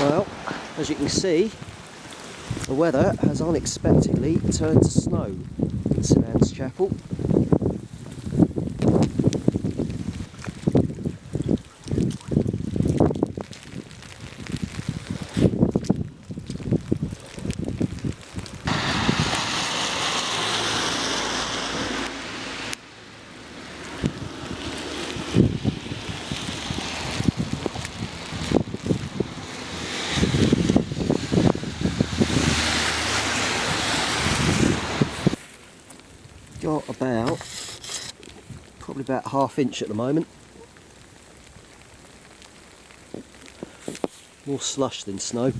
Well, as you can see, the weather has unexpectedly turned to snow in St Anne's Chapel. Got probably about ½ inch at the moment. More slush than snow.